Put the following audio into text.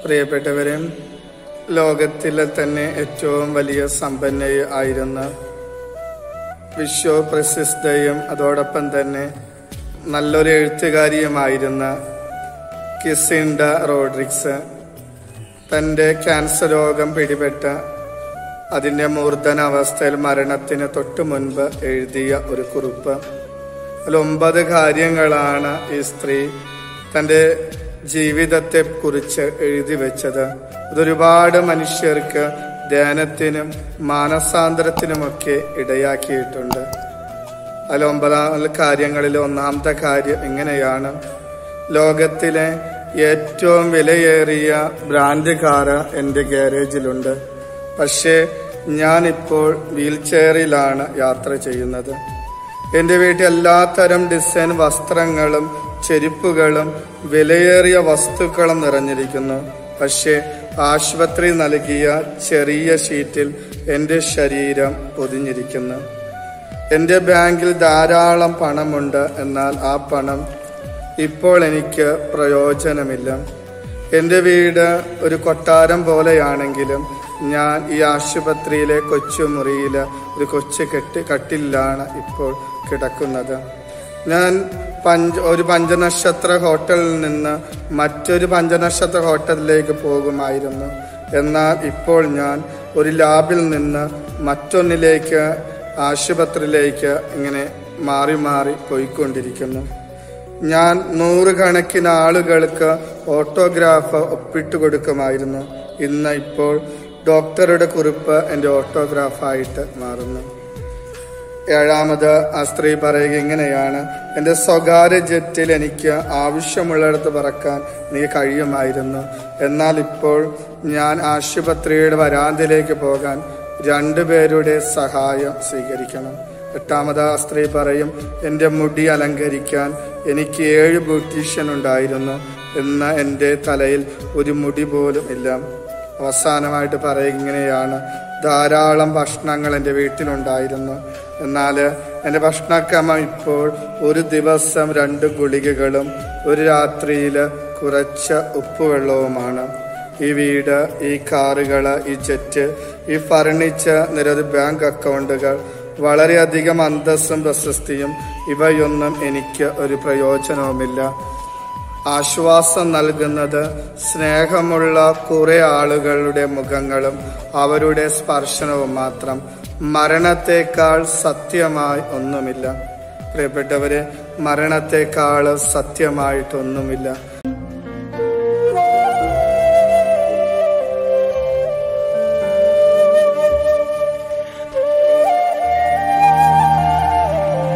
പ്രിയപ്പെട്ടവരെ, ലോകത്തിലെ തന്നെ ഏറ്റവും വലിയ സമ്പന്നയായിരുന്ന വിശ്വപ്രസിദ്ധയും അതോടൊപ്പം തന്നെ നല്ലൊരു എഴുത്തുകാരിയുമായിരുന്ന കിസിൻഡ റോഡ്രിഗ്സ് തൻ്റെ ക്യാൻസർ രോഗം പിടിപെട്ട അതിൻ്റെ മൂർധനാവസ്ഥയിൽ മരണത്തിന് തൊട്ടു മുൻപ് എഴുതിയ ഒരു കുറിപ്പ്. അതിൽ 9 കാര്യങ്ങളാണ് ഈ സ്ത്രീ തൻ്റെ ജീവിതത്തെ കുറിച്ച് എഴുതി വെച്ചത്. ഇതൊരുപാട് മനുഷ്യർക്ക് ധ്യാനത്തിനും മാനസാന്തരത്തിനുമൊക്കെ ഇടയാക്കിയിട്ടുണ്ട്. അതിൽ 9 കാര്യങ്ങളിൽ 1-ാമത്തെ കാര്യം ഇങ്ങനെയാണ്: ലോകത്തിലെ ഏറ്റവും വിലയേറിയ ബ്രാൻഡ് കാറ് എൻ്റെ ഗാരേജിലുണ്ട്. പക്ഷേ ഞാനിപ്പോൾ വീൽ ചെയറിലാണ് യാത്ര ചെയ്യുന്നത്. എൻ്റെ വീട്ടിൽ എല്ലാത്തരം ഡിസൈൻ വസ്ത്രങ്ങളും ചെരുപ്പുകളും വിലയേറിയ വസ്തുക്കളും നിറഞ്ഞിരിക്കുന്നു. പക്ഷേ ആശുപത്രി നൽകിയ ചെറിയ ഷീറ്റിൽ എൻ്റെ ശരീരം പൊതിഞ്ഞിരിക്കുന്നു. എൻ്റെ ബാങ്കിൽ ധാരാളം പണമുണ്ട്, എന്നാൽ ആ പണം ഇപ്പോൾ എനിക്ക് പ്രയോജനമില്ല. എൻ്റെ വീട് ഒരു കൊട്ടാരം പോലെയാണെങ്കിലും ഞാൻ ഈ ആശുപത്രിയിലെ കൊച്ചുമുറിയിൽ ഒരു കൊച്ചു കട്ടിലാണ് ഇപ്പോൾ കിടക്കുന്നത്. ഞാൻ ഒരു 5-നക്ഷത്ര ഹോട്ടലിൽ നിന്ന് മറ്റൊരു 5-നക്ഷത്ര ഹോട്ടലിലേക്ക് പോകുമായിരുന്നു. എന്നാൽ ഇപ്പോൾ ഞാൻ ഒരു ലാബിൽ നിന്ന് മറ്റൊന്നിലേക്ക്, ആശുപത്രിയിലേക്ക് ഇങ്ങനെ മാറി മാറി പോയിക്കൊണ്ടിരിക്കുന്നു. ഞാൻ 100 കണക്കിന് ആളുകൾക്ക് ഓട്ടോഗ്രാഫ് ഒപ്പിട്ട് കൊടുക്കുമായിരുന്നു. ഇപ്പോൾ ഡോക്ടറുടെ കുറിപ്പ് എൻ്റെ ഓട്ടോഗ്രാഫായിട്ട് മാറുന്നു. 7-ാമത് ആ സ്ത്രീ പറയുക ഇങ്ങനെയാണ്: എൻ്റെ സ്വകാര്യ ജെറ്റിൽ എനിക്ക് ആവശ്യമുള്ളിടത്ത് പറക്കാൻ എനിക്ക് കഴിയുമായിരുന്നു. എന്നാൽ ഇപ്പോൾ ഞാൻ ആശുപത്രിയുടെ വരാന്തയിലേക്ക് പോകാൻ 2 പേരുടെ സഹായം സ്വീകരിക്കണം. 8-ാമത് ആ സ്ത്രീ പറയും: എൻ്റെ മുടി അലങ്കരിക്കാൻ എനിക്ക് 7 ബ്യൂട്ടീഷ്യൻ ഉണ്ടായിരുന്നു. ഇന്ന് എൻ്റെ തലയിൽ ഒരു മുടി പോലും ഇല്ല. അവസാനമായിട്ട് പറയുക ഇങ്ങനെയാണ്: ധാരാളം ഭക്ഷണങ്ങൾ എൻ്റെ വീട്ടിലുണ്ടായിരുന്നു. എന്നാൽ എൻ്റെ ഭക്ഷണക്രമം ഇപ്പോൾ ഒരു ദിവസം 2 ഗുളികകളും ഒരു രാത്രിയിൽ കുറച്ച് ഉപ്പുവെള്ളവുമാണ്. ഈ വീട്, ഈ കാറുകൾ, ഈ ജെറ്റ്, ഈ ഫർണിച്ചർ, നിരവധി ബാങ്ക് അക്കൗണ്ടുകൾ, വളരെയധികം അന്തസ്സും പ്രശസ്തിയും, ഇവയൊന്നും എനിക്ക് ഒരു പ്രയോജനവുമില്ല. ആശ്വാസം നൽകുന്നത് സ്നേഹമുള്ള കുറെ ആളുകളുടെ മുഖങ്ങളും അവരുടെ സ്പർശനവും മാത്രം. മരണത്തെക്കാൾ സത്യമായി ഒന്നുമില്ല. പ്രിയപ്പെട്ടവരെ, മരണത്തെക്കാൾ സത്യമായിട്ടൊന്നുമില്ല.